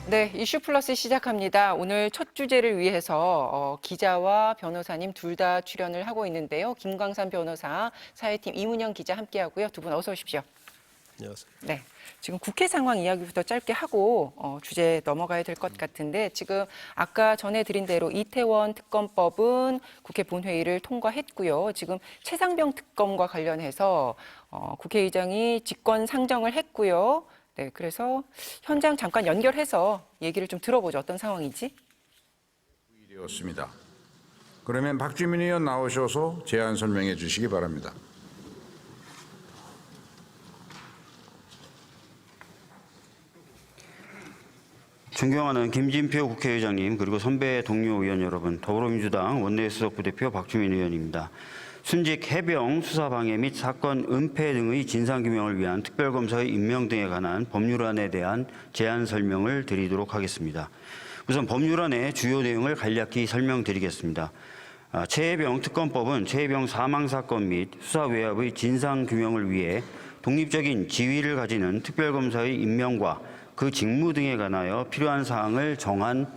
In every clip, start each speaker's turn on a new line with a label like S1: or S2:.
S1: 네, 이슈 플러스 시작합니다. 오늘 첫 주제를 위해서 기자와 변호사님 둘 다 출연을 하고 있는데요. 김광산 변호사, 사회팀 이문영 기자 함께하고요. 두 분 어서 오십시오.
S2: 안녕하세요.
S1: 네, 지금 국회 상황 이야기부터 짧게 하고 주제 넘어가야 될 것 같은데 지금 아까 전해드린 대로 이태원 특검법은 국회 본회의를 통과했고요. 지금 최상병 특검과 관련해서 국회의장이 직권 상정을 했고요. 네, 그래서 현장 잠깐 연결해서 얘기를 좀 들어보죠. 어떤 상황인지.
S3: 되었습니다. 그러면 박주민 의원 나오셔서 제안 설명해 주시기 바랍니다.
S4: 존경하는 김진표 국회의장님, 그리고 선배 동료 의원 여러분, 더불어민주당 원내수석 부대표 박주민 의원입니다. 순직 해병 수사 방해 및 사건 은폐 등의 진상규명을 위한 특별검사의 임명 등에 관한 법률안에 대한 제안 설명을 드리도록 하겠습니다. 우선 법률안의 주요 내용을 간략히 설명드리겠습니다. 최혜병 특검법은 최혜병 사망사건 및 수사 외압의 진상규명을 위해 독립적인 지위를 가지는 특별검사의 임명과 그 직무 등에 관하여 필요한 사항을 정한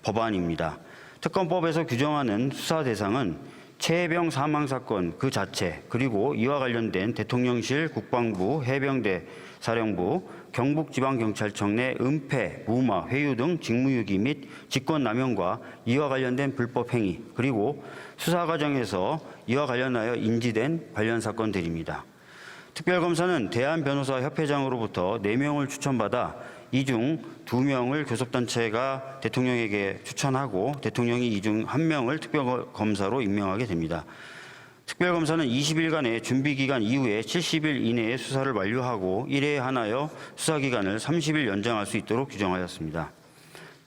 S4: 법안입니다. 특검법에서 규정하는 수사 대상은 최혜병 사망사건 그 자체, 그리고 이와 관련된 대통령실, 국방부, 해병대, 사령부, 경북지방경찰청 내 은폐, 무마, 회유 등 직무유기 및 직권남용과 이와 관련된 불법행위, 그리고 수사 과정에서 이와 관련하여 인지된 관련 사건들입니다. 특별검사는 대한변호사협회장으로부터 4명을 추천받아 이 중 2명을 교섭단체가 대통령에게 추천하고 대통령이 이 중 1명을 특별검사로 임명하게 됩니다. 특별검사는 20일간의 준비기간 이후에 70일 이내에 수사를 완료하고 1회에 한하여 수사기간을 30일 연장할 수 있도록 규정하였습니다.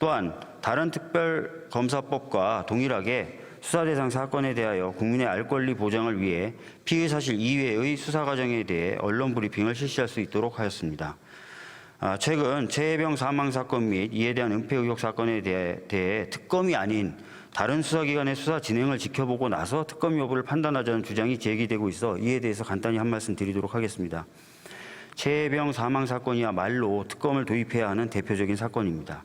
S4: 또한 다른 특별검사법과 동일하게 수사 대상 사건에 대하여 국민의 알 권리 보장을 위해 피의 사실 이외의 수사 과정에 대해 언론 브리핑을 실시할 수 있도록 하였습니다. 최근 최혜병 사망 사건 및 이에 대한 은폐 의혹 사건에 대해 특검이 아닌 다른 수사기관의 수사 진행을 지켜보고 나서 특검 여부를 판단하자는 주장이 제기되고 있어 이에 대해서 간단히 한 말씀 드리도록 하겠습니다. 최혜병 사망 사건이야말로 특검을 도입해야 하는 대표적인 사건입니다.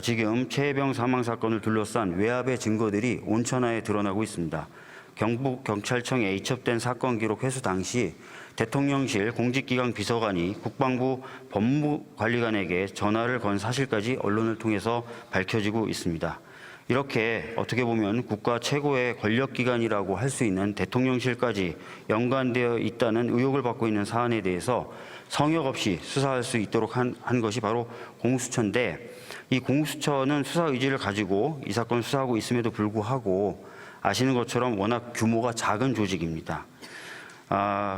S4: 지금 최혜병 사망 사건을 둘러싼 외압의 증거들이 온천하에 드러나고 있습니다. 경북경찰청에 이첩된 사건 기록 회수 당시 대통령실 공직기강 비서관이 국방부 법무관리관에게 전화를 건 사실까지 언론을 통해서 밝혀지고 있습니다. 이렇게 어떻게 보면 국가 최고의 권력기관이라고 할 수 있는 대통령실까지 연관되어 있다는 의혹을 받고 있는 사안에 대해서 성역 없이 수사할 수 있도록 한 것이 바로 공수처인데, 이 공수처는 수사 의지를 가지고 이 사건 수사하고 있음에도 불구하고 아시는 것처럼 워낙 규모가 작은 조직입니다.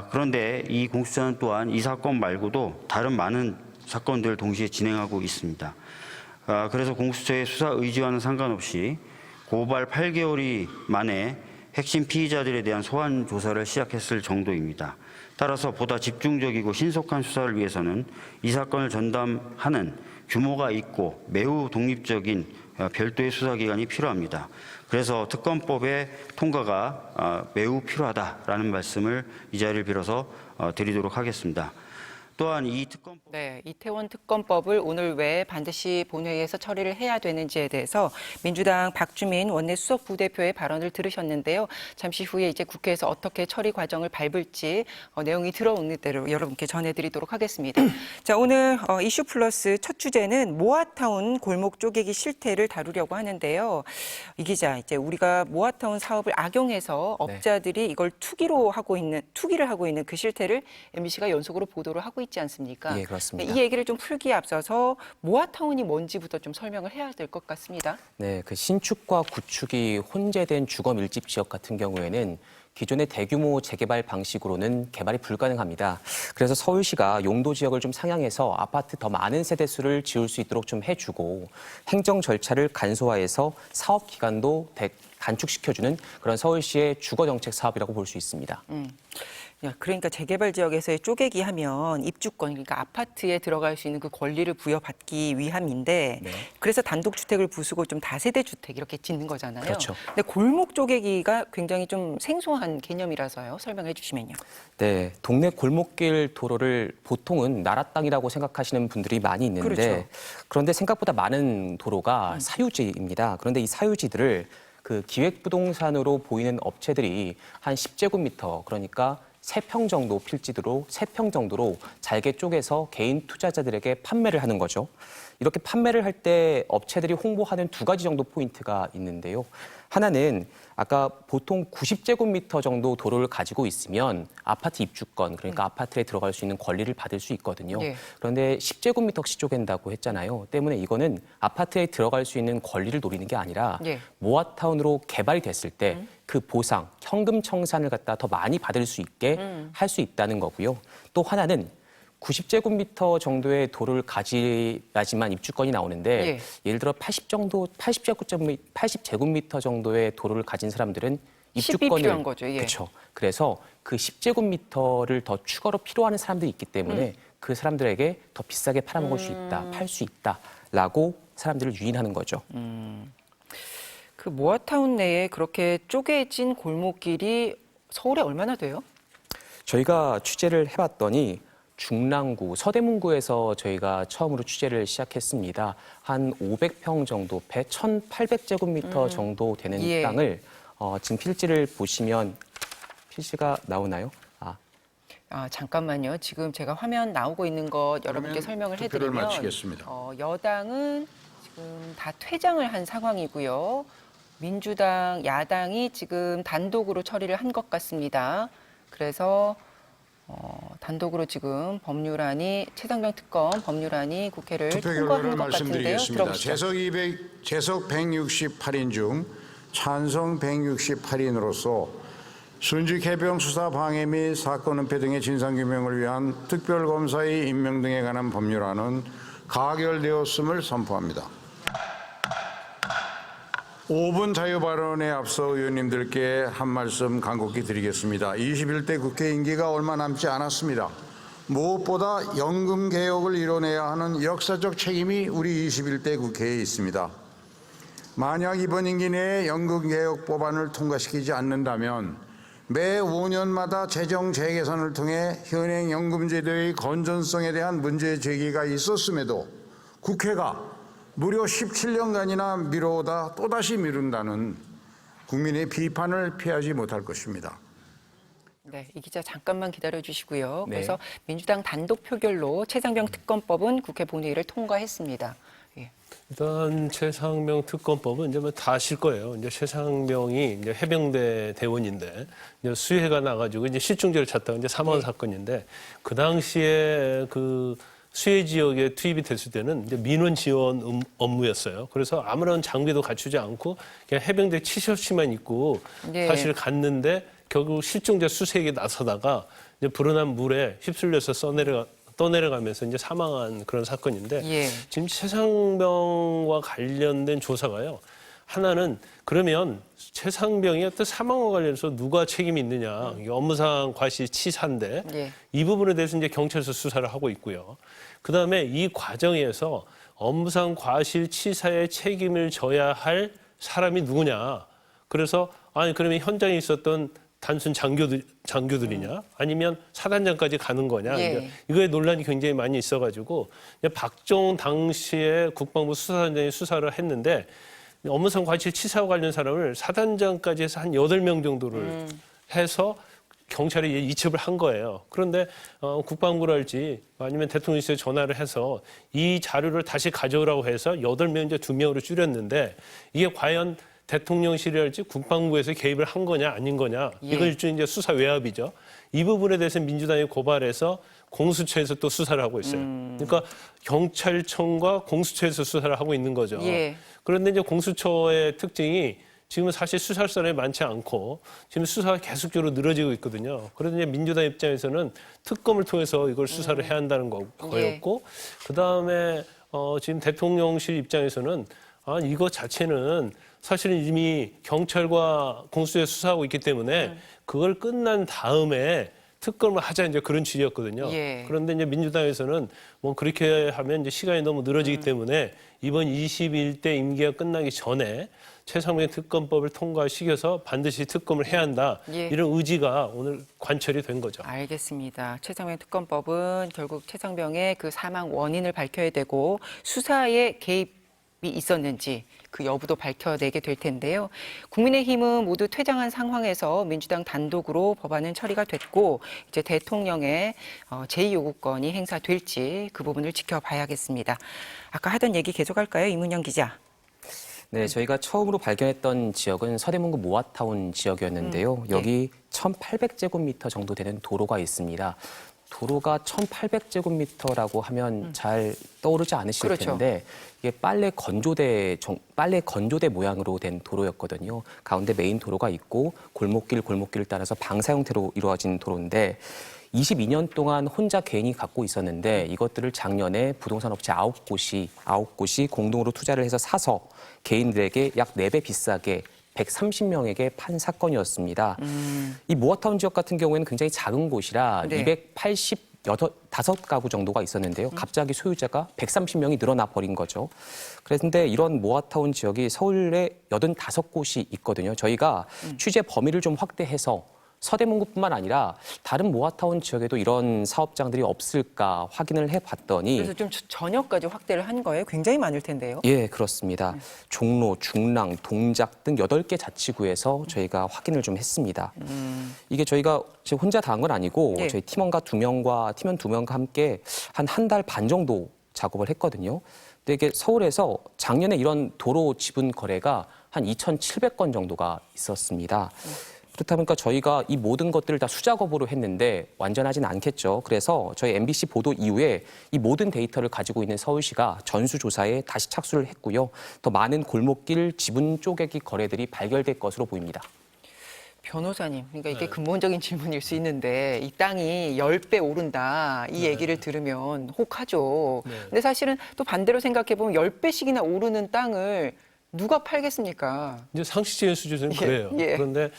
S4: 그런데 이 공수처는 또한 이 사건 말고도 다른 많은 사건들을 동시에 진행하고 있습니다. 그래서 공수처의 수사 의지와는 상관없이 고발 8개월이 만에 핵심 피의자들에 대한 소환 조사를 시작했을 정도입니다. 따라서 보다 집중적이고 신속한 수사를 위해서는 이 사건을 전담하는 규모가 있고 매우 독립적인 별도의 수사기관이 필요합니다. 그래서 특검법의 통과가 매우 필요하다라는 말씀을 이 자리를 빌어서 드리도록 하겠습니다. 또한 이 특검법,
S1: 네, 이태원 특검법을 오늘 왜 반드시 본회의에서 처리를 해야 되는지에 대해서 민주당 박주민 원내수석 부대표의 발언을 들으셨는데요. 잠시 후에 이제 국회에서 어떻게 처리 과정을 밟을지 내용이 들어오는 대로 여러분께 전해드리도록 하겠습니다. 자, 오늘 이슈 플러스 첫 주제는 모아타운 골목 쪼개기 실태를 다루려고 하는데요. 이 기자, 이제 우리가 모아타운 사업을 악용해서 업자들이 이걸 투기를 하고 있는 그 실태를 MBC가 연속으로 보도를 하고 있지 않습니까?
S2: 예, 그렇습니다.
S1: 이 얘기를 좀 풀기에 앞서서 모아타운이 뭔지부터 좀 설명을 해야 될 것 같습니다.
S2: 네, 그 신축과 구축이 혼재된 주거 밀집 지역 같은 경우에는 기존의 대규모 재개발 방식으로는 개발이 불가능합니다. 그래서 서울시가 용도 지역을 좀 상향해서 아파트 더 많은 세대수를 지을 수 있도록 좀 해주고 행정 절차를 간소화해서 사업 기간도 단축시켜주는 그런 서울시의 주거 정책 사업이라고 볼 수 있습니다.
S1: 야, 그러니까 재개발 지역에서의 쪼개기 하면 입주권, 그러니까 아파트에 들어갈 수 있는 그 권리를 부여받기 위함인데
S2: 네.
S1: 그래서 단독주택을 부수고 좀 다세대 주택 이렇게 짓는 거잖아요.
S2: 그렇죠.
S1: 근데 골목 쪼개기가 굉장히 좀 생소한 개념이라서요. 설명해 주시면요.
S2: 네, 동네 골목길 도로를 보통은 나라 땅이라고 생각하시는 분들이 많이 있는데
S1: 그렇죠.
S2: 그런데 생각보다 많은 도로가 사유지입니다. 그런데 이 사유지들을 그 기획부동산으로 보이는 업체들이 한 10제곱미터, 그러니까 3평 정도 필지도로 3평 정도로 잘게 쪼개서 개인 투자자들에게 판매를 하는 거죠. 이렇게 판매를 할 때 업체들이 홍보하는 2가지 정도 포인트가 있는데요. 하나는 아까 보통 90제곱미터 정도 도로를 가지고 있으면 아파트 입주권, 그러니까 아파트에 들어갈 수 있는 권리를 받을 수 있거든요.
S1: 예.
S2: 그런데 10제곱미터씩 쪼갠다고 했잖아요. 때문에 이거는 아파트에 들어갈 수 있는 권리를 노리는 게 아니라
S1: 예.
S2: 모아타운으로 개발이 됐을 때 그 보상, 현금 청산을 갖다 더 많이 받을 수 있게 할 수 있다는 거고요. 또 하나는 90제곱미터 정도의 도로를 가지야지만 입주권이 나오는데
S1: 예.
S2: 예를 들어 80제곱미터 정도의 도로를 가진 사람들은
S1: 10이
S2: 입주권을
S1: 필요한 거죠. 예.
S2: 그렇죠. 그래서 그 10제곱미터를 더 추가로 필요하는 사람들이 있기 때문에 그 사람들에게 더 비싸게 팔아먹을 수 있다, 팔 수 있다라고 사람들을 유인하는 거죠.
S1: 그 모아타운 내에 그렇게 쪼개진 골목길이 서울에 얼마나 돼요?
S2: 저희가 취재를 해봤더니 중랑구, 서대문구에서 저희가 처음으로 취재를 시작했습니다. 한 500평 정도, 1,800제곱미터 정도 되는
S1: 예.
S2: 땅을 지금 필지를 보시면 필지가 나오나요?
S1: 잠깐만요. 지금 제가 화면 나오고 있는 것 여러분께
S3: 그러면
S1: 설명을
S3: 투표를
S1: 해드리면
S3: 마치겠습니다.
S1: 여당은 지금 다 퇴장을 한 상황이고요. 민주당, 야당이 지금 단독으로 처리를 한 것 같습니다. 그래서 단독으로 지금 법률안이 최상병 특검 법률안이 국회를
S3: 투표
S1: 통과한
S3: 결과를
S1: 것 같은데요.
S3: 말씀드리겠습니다.
S1: 들어보시죠.
S3: 재석 168인 중 찬성 168인으로서 순직 해병 수사 방해 및 사건 은폐 등의 진상규명을 위한 특별검사의 임명 등에 관한 법률안은 가결되었음을 선포합니다. 5분 자유발언에 앞서 의원님들께 한 말씀 간곡히 드리겠습니다. 21대 국회 임기가 얼마 남지 않았습니다. 무엇보다 연금개혁을 이뤄내야 하는 역사적 책임이 우리 21대 국회에 있습니다. 만약 이번 임기 내에 연금개혁 법안을 통과시키지 않는다면 매 5년마다 재정 재개선을 통해 현행 연금제도의 건전성에 대한 문제 제기가 있었음에도 국회가 무려 17년간이나 미뤄오다 또다시 미룬다는 국민의 비판을 피하지 못할 것입니다.
S1: 네, 이 기자 잠깐만 기다려 주시고요.
S2: 네.
S1: 그래서 민주당 단독 표결로 최상병 특검법은 국회 본회의를 통과했습니다. 예.
S5: 일단 최상병 특검법은 이제 뭐 다 아실 거예요. 이제 최상병이 이제 해병대 대원인데 이제 수해가 나가지고 이제 실종자를 찾다가 이제 사망한 사건인데 그 당시에 그 수해 지역에 투입이 됐을 때는 이제 민원 지원 업무였어요. 그래서 아무런 장비도 갖추지 않고 그냥 해병대 티셔츠만 입고
S1: 네.
S5: 사실 갔는데 결국 실종자 수색에 나서다가 이제 불어난 물에 휩쓸려서 떠내려가면서 이제 사망한 그런 사건인데
S1: 예.
S5: 지금 최상병과 관련된 조사가요. 하나는 그러면 최상병의 어떤 사망과 관련해서 누가 책임이 있느냐. 이게 업무상 과실치사인데
S1: 예.
S5: 이 부분에 대해서 이제 경찰서 수사를 하고 있고요. 그다음에 이 과정에서 업무상 과실치사의 책임을 져야 할 사람이 누구냐. 그래서 아니 그러면 현장에 있었던 단순 장교들이냐 아니면 사단장까지 가는 거냐.
S1: 예.
S5: 이거에 논란이 굉장히 많이 있어가지고 박정훈 당시에 국방부 수사단장이 수사를 했는데 업무상 과실치사와 관련 사람을 사단장까지 해서 한 8명 정도를 해서 경찰이 이첩을 한 거예요. 그런데 국방부랄지 아니면 대통령실에 전화를 해서 이 자료를 다시 가져오라고 해서 8명 이제 2명으로 줄였는데 이게 과연 대통령실이랄지 국방부에서 개입을 한 거냐 아닌 거냐 이건 일종의 이제 수사 외압이죠. 이 부분에 대해서 민주당이 고발해서 공수처에서 또 수사를 하고 있어요. 그러니까 경찰청과 공수처에서 수사를 하고 있는 거죠.
S1: 예.
S5: 그런데 이제 공수처의 특징이 지금은 사실 수사할 사람이 많지 않고 지금 수사가 계속적으로 늘어지고 있거든요. 그래서 이제 민주당 입장에서는 특검을 통해서 이걸 수사를 해야 한다는 거였고 그다음에 지금 대통령실 입장에서는 이거 자체는 사실은 이미 경찰과 공수처에 수사하고 있기 때문에 그걸 끝난 다음에 특검을 하자 이제 그런 취지였거든요.
S1: 예.
S5: 그런데 이제 민주당에서는 뭐 그렇게 하면 이제 시간이 너무 늘어지기 때문에 이번 21대 임기가 끝나기 전에 최상병 특검법을 통과시켜서 반드시 특검을 해야 한다.
S1: 예.
S5: 이런 의지가 오늘 관철이 된 거죠.
S1: 알겠습니다. 최상병 특검법은 결국 최상병의 그 사망 원인을 밝혀야 되고 수사에 개입이 있었는지 그 여부도 밝혀내게 될 텐데요. 국민의힘은 모두 퇴장한 상황에서 민주당 단독으로 법안은 처리가 됐고 이제 대통령의 제2요구권이 행사될지 그 부분을 지켜봐야겠습니다. 아까 하던 얘기 계속할까요? 이문영 기자.
S2: 네, 저희가 처음으로 발견했던 지역은 서대문구 모아타운 지역이었는데요. 여기 1,800제곱미터 정도 되는 도로가 있습니다. 도로가 1,800제곱미터라고 하면 잘 떠오르지 않으실
S1: 그렇죠.
S2: 텐데 이게 빨래 건조대 모양으로 된 도로였거든요. 가운데 메인 도로가 있고 골목길을 따라서 방사 형태로 이루어진 도로인데 22년 동안 혼자 개인이 갖고 있었는데 이것들을 작년에 부동산 업체 9곳이 공동으로 투자를 해서 사서 개인들에게 약 4배 비싸게 130명에게 판 사건이었습니다. 이 모아타운 지역 같은 경우에는 굉장히 작은 곳이라
S1: 네.
S2: 285가구 정도가 있었는데요. 갑자기 소유자가 130명이 늘어나 버린 거죠. 그런데 이런 모아타운 지역이 서울에 85곳이 있거든요. 저희가 취재 범위를 좀 확대해서 서대문구뿐만 아니라 다른 모아타운 지역에도 이런 사업장들이 없을까 확인을 해봤더니
S1: 그래서 좀 전역까지 확대를 한 거예요? 굉장히 많을 텐데요.
S2: 예, 그렇습니다. 종로, 중랑, 동작 등 8개 자치구에서 저희가 확인을 좀 했습니다. 이게 저희가 지금 혼자 다 한 건 아니고
S1: 예.
S2: 저희 팀원 2명과 함께 한 달 반 정도 작업을 했거든요. 근데 이게 서울에서 작년에 이런 도로 지분 거래가 한 2,700건 정도가 있었습니다. 그렇다 보니까 저희가 이 모든 것들을 다 수작업으로 했는데 완전하진 않겠죠. 그래서 저희 MBC 보도 이후에 이 모든 데이터를 가지고 있는 서울시가 전수조사에 다시 착수를 했고요. 더 많은 골목길 지분 쪼개기 거래들이 발견될 것으로 보입니다.
S1: 변호사님, 그러니까 이게 근본적인 질문일 수 있는데 이 땅이 10배 오른다 이 얘기를 들으면 혹하죠. 근데 사실은 또 반대로 생각해 보면 10배씩이나 오르는 땅을 누가 팔겠습니까?
S5: 이제 상식적인 수준은
S1: 예,
S5: 그래요.
S1: 예.
S5: 그런데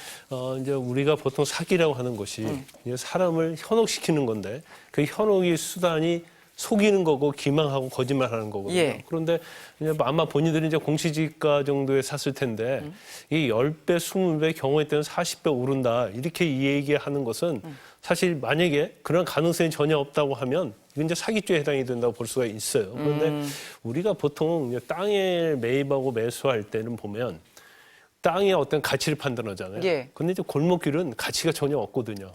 S5: 이제 우리가 보통 사기라고 하는 것이 이제 사람을 현혹시키는 건데 그 현혹의 수단이 속이는 거고 기망하고 거짓말하는 거거든요.
S1: 예.
S5: 그런데 이제 아마 본인들이 이제 공시지가 정도에 샀을 텐데 이 10배, 20배 경우에 따른 40배 오른다 이렇게 이 얘기하는 것은 사실 만약에 그런 가능성이 전혀 없다고 하면 이건 이제 사기죄에 해당이 된다고 볼 수가 있어요. 그런데 우리가 보통 이제 땅을 매입하고 매수할 때는 보면 땅의 어떤 가치를 판단하잖아요.
S1: 예.
S5: 근데 이제 골목길은 가치가 전혀 없거든요.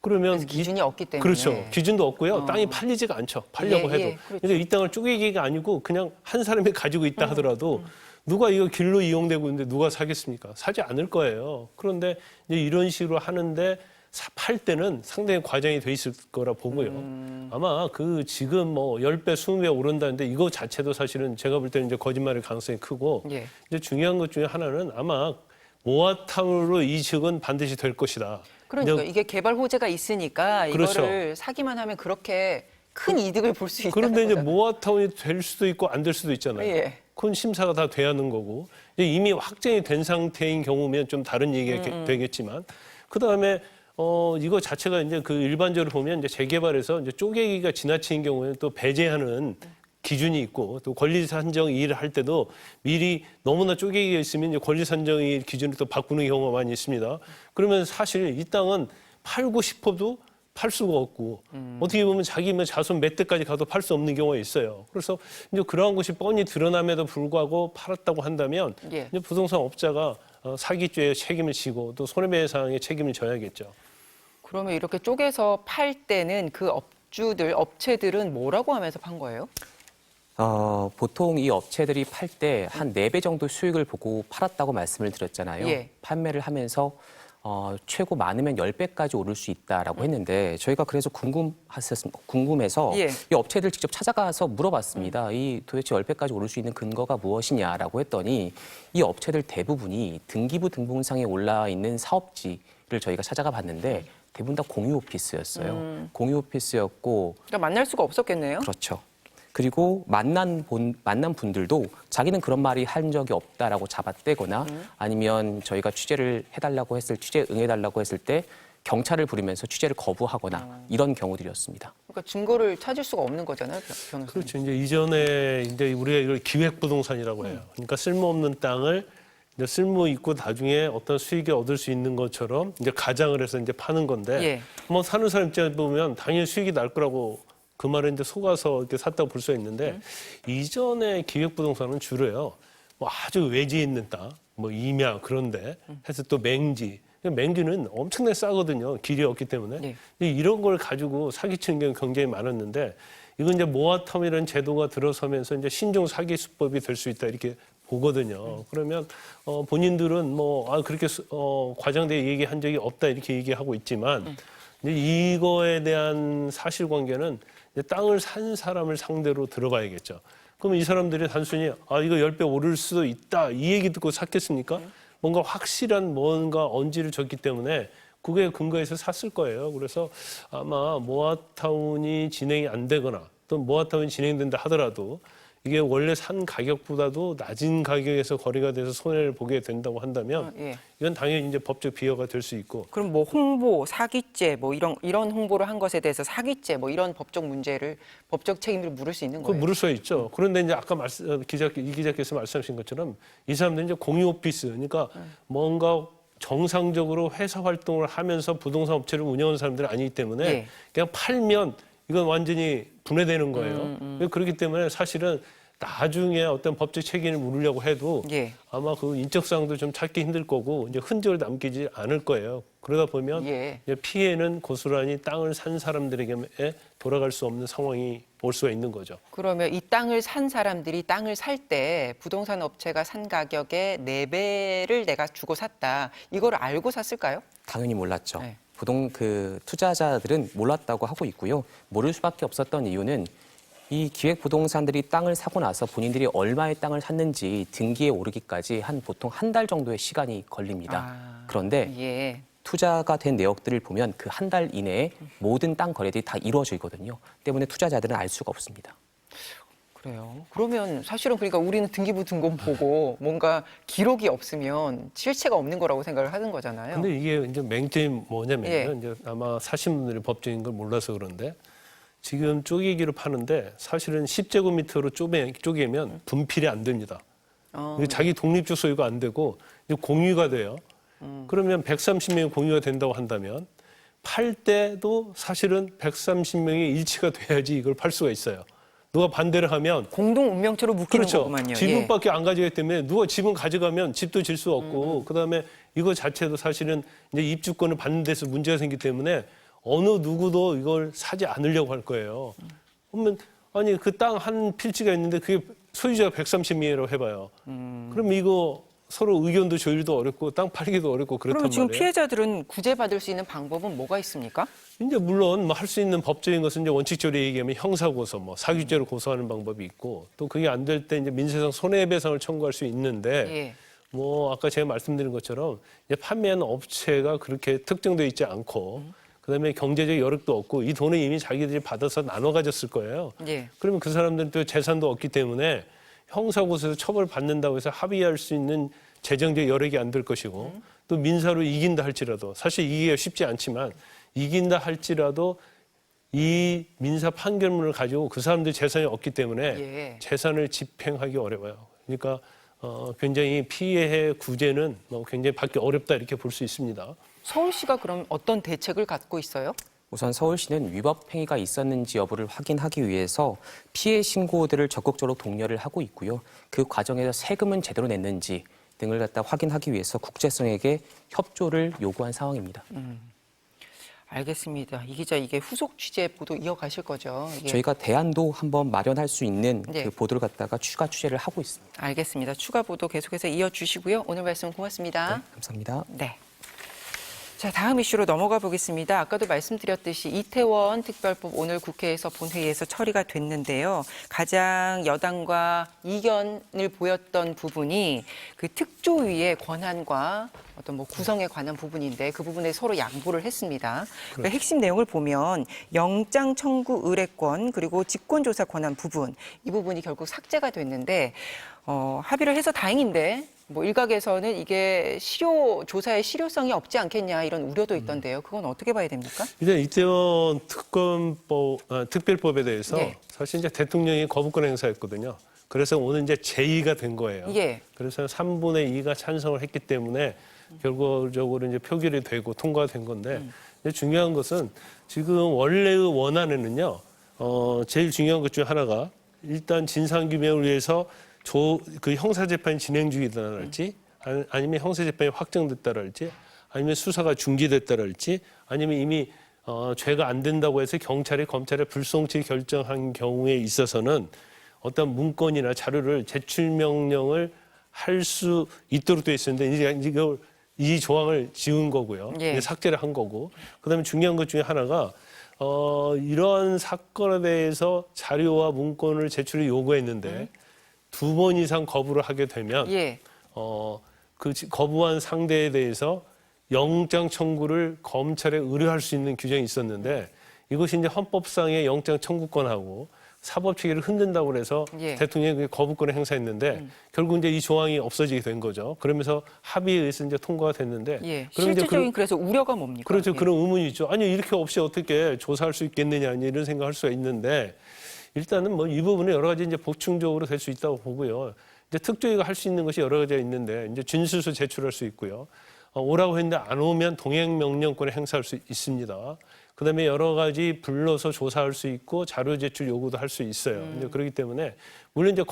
S5: 그러면
S1: 그래서 기준이 없기 때문에.
S5: 그렇죠. 기준도 없고요. 땅이 팔리지가 않죠. 팔려고
S1: 예,
S5: 해도.
S1: 예, 그렇죠.
S5: 그러니까 이 땅을 쪼개기가 아니고 그냥 한 사람이 가지고 있다 하더라도 누가 이거 길로 이용되고 있는데 누가 사겠습니까? 사지 않을 거예요. 그런데 이제 이런 식으로 하는데 팔 때는 상당히 과정이 돼 있을 거라 보고요. 아마 그 지금 뭐 10배, 20배 오른다는데 이거 자체도 사실은 제가 볼 때는 이제 거짓말일 가능성이 크고
S1: 예.
S5: 이제 중요한 것 중에 하나는 아마 모아타운으로 이 지역은 반드시 될 것이다.
S1: 그러니까
S5: 이제
S1: 이게 개발 호재가 있으니까
S5: 그렇죠.
S1: 이거를 사기만 하면 그렇게 큰 이득을 볼 수 있다는
S5: 그런데 이제
S1: 거잖아요.
S5: 모아타운이 될 수도 있고 안 될 수도 있잖아요.
S1: 예.
S5: 그건 심사가 다 돼야 하는 거고 이제 이미 확정이 된 상태인 경우면 좀 다른 얘기가 되겠지만 그 다음에 이거 자체가 이제 그 일반적으로 보면 이제 재개발에서 이제 쪼개기가 지나치는 경우에는 또 배제하는 기준이 있고 또 권리 산정 일을 할 때도 미리 너무나 쪼개기가 있으면 이제 권리 산정의 기준을 또 바꾸는 경우가 많이 있습니다. 그러면 사실 이 땅은 팔고 싶어도 팔 수가 없고 어떻게 보면 자기 자손 몇 대까지 가도 팔 수 없는 경우가 있어요. 그래서 이제 그러한 것이 뻔히 드러남에도 불구하고 팔았다고 한다면
S1: 예.
S5: 이제 부동산 업자가 사기죄의 책임을 지고 또 손해배상의 책임을 져야겠죠.
S1: 그러면 이렇게 쪼개서 팔 때는 그 업체들은 뭐라고 하면서 판 거예요?
S2: 보통 이 업체들이 팔 때 한 4배 정도 수익을 보고 팔았다고 말씀을 드렸잖아요.
S1: 예.
S2: 판매를 하면서 최고 많으면 10배까지 오를 수 있다라고 했는데 저희가 그래서 궁금해서
S1: 예.
S2: 이 업체들 직접 찾아가서 물어봤습니다. 이 도대체 10배까지 오를 수 있는 근거가 무엇이냐라고 했더니 이 업체들 대부분이 등기부 등본상에 올라 있는 사업지를 저희가 찾아가 봤는데 대부분 다 공유 오피스였어요. 공유 오피스였고
S1: 그러니까 만날 수가 없었겠네요.
S2: 그렇죠. 그리고 만난 분들도 자기는 그런 말이 한 적이 없다라고 잡아떼거나 아니면 저희가 취재 응해달라고 했을 때 경찰을 부르면서 취재를 거부하거나 이런 경우들이었습니다.
S1: 그러니까 증거를 찾을 수가 없는 거잖아요, 변호사님.
S5: 그렇죠. 이제 이전에 이제 우리가 이걸 기획부동산이라고 해요. 그러니까 쓸모없는 땅을 이제 쓸모 있고 나중에 어떤 수익을 얻을 수 있는 것처럼 이제 가장을 해서 이제 파는 건데,
S1: 예.
S5: 뭐 사는 사람 입장에 보면 당연히 수익이 날 거라고 그 말에 이제 속아서 이렇게 샀다고 볼 수가 있는데, 이전에 기획부동산은 주로요, 뭐 아주 외지에 있는 땅, 뭐 임야 그런데 해서 또 맹지. 맹지는 엄청나게 싸거든요. 길이 없기 때문에.
S1: 네.
S5: 이런 걸 가지고 사기치는 경우가 굉장히 많았는데, 이건 이제 모아텀이라는 제도가 들어서면서 이제 신종 사기 수법이 될 수 있다 이렇게 보거든요. 그러면 본인들은 뭐 그렇게 과장되게 얘기한 적이 없다 이렇게 얘기하고 있지만 이제 이거에 대한 사실관계는 이제 땅을 산 사람을 상대로 들어봐야겠죠. 그러면 이 사람들이 단순히 이거 10배 오를 수도 있다 이 얘기 듣고 샀겠습니까? 뭔가 확실한 뭔가 언지를 줬기 때문에 그게 근거해서 샀을 거예요. 그래서 아마 모아타운이 진행이 안 되거나 또 모아타운이 진행된다 하더라도 이게 원래 산 가격보다도 낮은 가격에서 거래가 돼서 손해를 보게 된다고 한다면
S1: 예.
S5: 이건 당연히 이제 법적 비화가 될 수 있고.
S1: 그럼 뭐 홍보, 사기죄, 뭐 이런 홍보를 한 것에 대해서 사기죄, 뭐 이런 법적 책임을 물을 수 있는
S5: 그
S1: 거예요.
S5: 물을 수 있죠. 그런데 이제 아까 이 기자께서 말씀하신 것처럼 이 사람들은 이제 공유 오피스, 그러니까 뭔가 정상적으로 회사 활동을 하면서 부동산 업체를 운영하는 사람들이 아니기 때문에
S1: 예.
S5: 그냥 팔면 이건 완전히 분해되는 거예요. 그렇기 때문에 사실은 나중에 어떤 법적 책임을 물으려고 해도
S1: 예.
S5: 아마 그 인적사항도 좀 찾기 힘들 거고 이제 흔적을 남기지 않을 거예요. 그러다 보면
S1: 예.
S5: 이제 피해는 고스란히 땅을 산 사람들에게 돌아갈 수 없는 상황이 올 수가 있는 거죠.
S1: 그러면 이 땅을 산 사람들이 땅을 살 때 부동산 업체가 산 가격의 4배를 내가 주고 샀다. 이걸 알고 샀을까요?
S2: 당연히 몰랐죠.
S1: 네.
S2: 투자자들은 몰랐다고 하고 있고요. 모를 수밖에 없었던 이유는 이 기획부동산들이 땅을 사고 나서 본인들이 얼마의 땅을 샀는지 등기에 오르기까지 보통 한 달 정도의 시간이 걸립니다. 그런데
S1: 예.
S2: 투자가 된 내역들을 보면 그 한 달 이내에 모든 땅 거래들이 다 이루어져 있거든요. 때문에 투자자들은 알 수가 없습니다.
S1: 그래요. 그러면 사실은 그러니까 우리는 등기부 등본 보고 뭔가 기록이 없으면 실체가 없는 거라고 생각을 하는 거잖아요.
S5: 근데 이게 이제 맹점이 뭐냐면요.
S1: 예.
S5: 이제 아마 사신 분들이 법적인 걸 몰라서 그런데 지금 쪼개기를 파는데 사실은 10제곱미터로 쪼개면 분필이 안 됩니다. 이게 자기 독립적 소유가 안 되고 이제 공유가 돼요. 그러면 130명이 공유가 된다고 한다면 팔 때도 사실은 130명이 일치가 돼야지 이걸 팔 수가 있어요. 누가 반대를 하면
S1: 공동 운명처로 묶이는
S5: 그렇죠.
S1: 거구만요.
S5: 지분밖에 안 가져가기 때문에 누가 지분 가져가면 집도 질 수 없고 그다음에 이거 자체도 사실은 이제 입주권을 받는 데서 문제가 생기기 때문에 어느 누구도 이걸 사지 않으려고 할 거예요. 그러면 아니 그 땅 한 필지가 있는데 그게 소유자가 130명이라고 해봐요. 그럼 이거 서로 의견도 조율도 어렵고 땅 팔기도 어렵고 그렇단
S1: 그러면 지금
S5: 말이에요.
S1: 피해자들은 구제받을 수 있는 방법은 뭐가 있습니까?
S5: 이제 물론 뭐 할 수 있는 법적인 것은 이제 원칙적으로 얘기하면 형사고소, 뭐 사기죄로 고소하는 방법이 있고 또 그게 안 될 때 이제 민사상 손해배상을 청구할 수 있는데
S1: 예.
S5: 뭐 아까 제가 말씀드린 것처럼 이제 판매하는 업체가 그렇게 특정돼 있지 않고 그다음에 경제적 여력도 없고 이 돈을 이미 자기들이 받아서 나눠 가졌을 거예요.
S1: 예.
S5: 그러면 그 사람들은 또 재산도 없기 때문에 형사고소에서 처벌받는다고 해서 합의할 수 있는 재정적 여력이 안 될 것이고 또 민사로 이긴다 할지라도 사실 이기기가 쉽지 않지만 이긴다 할지라도 이 민사 판결문을 가지고 그 사람들 재산이 없기 때문에
S1: 예.
S5: 재산을 집행하기 어려워요. 그러니까 굉장히 피해 구제는 굉장히 받기 어렵다 이렇게 볼 수 있습니다.
S1: 서울시가 그럼 어떤 대책을 갖고 있어요?
S2: 우선 서울시는 위법 행위가 있었는지 여부를 확인하기 위해서 피해 신고들을 적극적으로 독려를 하고 있고요. 그 과정에서 세금은 제대로 냈는지 등을 갖다 확인하기 위해서 국세청에게 협조를 요구한 상황입니다.
S1: 알겠습니다. 이 기자 이게 후속 취재 보도 이어가실 거죠? 예.
S2: 저희가 대안도 한번 마련할 수 있는
S1: 네.
S2: 그 보도를 갖다가 추가 취재를 하고 있습니다.
S1: 알겠습니다. 추가 보도 계속해서 이어주시고요. 오늘 말씀 고맙습니다.
S2: 네, 감사합니다.
S1: 네. 자, 다음 이슈로 넘어가 보겠습니다. 아까도 말씀드렸듯이 이태원 특별법 오늘 국회에서 본회의에서 처리가 됐는데요. 가장 여당과 이견을 보였던 부분이 그 특조위의 권한과 어떤 뭐 구성에 관한 부분인데 그 부분에 서로 양보를 했습니다. 그 핵심 내용을 보면 영장 청구 의뢰권 그리고 직권조사 권한 부분 이 부분이 결국 삭제가 됐는데 합의를 해서 다행인데 뭐 일각에서는 이게 조사의 실효성이 없지 않겠냐 이런 우려도 있던데요. 그건 어떻게 봐야 됩니까?
S5: 일단 이태원 특별법에 대해서
S1: 예.
S5: 사실 이제 대통령이 거부권 행사했거든요. 그래서 오늘 이제 제2가 된 거예요.
S1: 예.
S5: 그래서 3분의 2가 찬성을 했기 때문에 결과적으로 이제 표결이 되고 통과가 된 건데 이제 중요한 것은 지금 원래의 원안에는요. 제일 중요한 것 중에 하나가 일단 진상규명을 위해서 그 형사재판이 진행 중이다랄지 아니면 형사재판이 확정됐다랄지 아니면 수사가 중지됐다랄지 아니면 이미 죄가 안 된다고 해서 경찰이 검찰에 불송치 결정한 경우에 있어서는 어떤 문건이나 자료를 제출 명령을 할 수 있도록 돼 있었는데 이제 이 조항을 지운 거고요.
S1: 예.
S5: 이제 삭제를 한 거고. 그다음에 중요한 것 중에 하나가 이러한 사건에 대해서 자료와 문건을 제출을 요구했는데 2번 이상 거부를 하게 되면
S1: 예.
S5: 그 거부한 상대에 대해서 영장 청구를 검찰에 의뢰할 수 있는 규정이 있었는데 이것이 이제 헌법상의 영장 청구권하고 사법 체계를 흔든다고 해서
S1: 예.
S5: 대통령이 거부권을 행사했는데 결국 이제 이 조항이 없어지게 된 거죠. 그러면서 합의에 의해서 이제 통과가 됐는데
S1: 예.
S5: 그럼 이제
S1: 실질적인 그래서 우려가 뭡니까?
S5: 그렇죠.
S1: 예.
S5: 그런 의문이 있죠. 아니 이렇게 없이 어떻게 조사할 수 있겠느냐 이런 생각할 수가 있는데 일단은 뭐 이 부분은 여러 가지 이제 보충적으로 될 수 있다고 보고요. 이제 특조위가 할 수 있는 것이 여러 가지가 있는데 이제 진술서 제출할 수 있고요. 오라고 했는데 안 오면 동행 명령권을 행사할 수 있습니다. 그다음에 여러 가지 불러서 조사할 수 있고 자료 제출 요구도 할 수 있어요. 이제 그렇기 때문에 물론 이제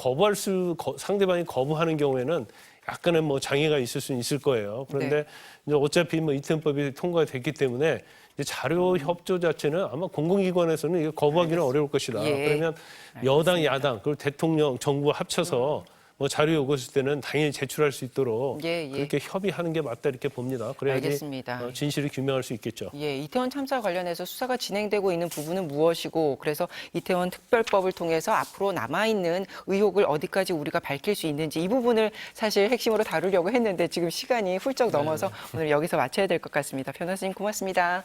S5: 상대방이 거부하는 경우에는 약간의 뭐 장애가 있을 수는 있을 거예요. 그런데
S1: 네.
S5: 이제 어차피 뭐 이태원법이 통과가 됐기 때문에 이제 자료 협조 자체는 아마 공공기관에서는 이거 거부하기는 어려울 것이다.
S1: 예.
S5: 그러면 여당, 야당 그리고 대통령, 정부 합쳐서 뭐 자료 요구했을 때는 당연히 제출할 수 있도록
S1: 예, 예.
S5: 그렇게 협의하는 게 맞다 이렇게 봅니다. 그래야지
S1: 알겠습니다.
S5: 진실을 규명할 수 있겠죠.
S1: 예, 이태원 참사 관련해서 수사가 진행되고 있는 부분은 무엇이고 그래서 이태원 특별법을 통해서 앞으로 남아있는 의혹을 어디까지 우리가 밝힐 수 있는지 이 부분을 사실 핵심으로 다루려고 했는데 지금 시간이 훌쩍 넘어서 오늘 여기서 마쳐야 될 것 같습니다. 변호사님 고맙습니다.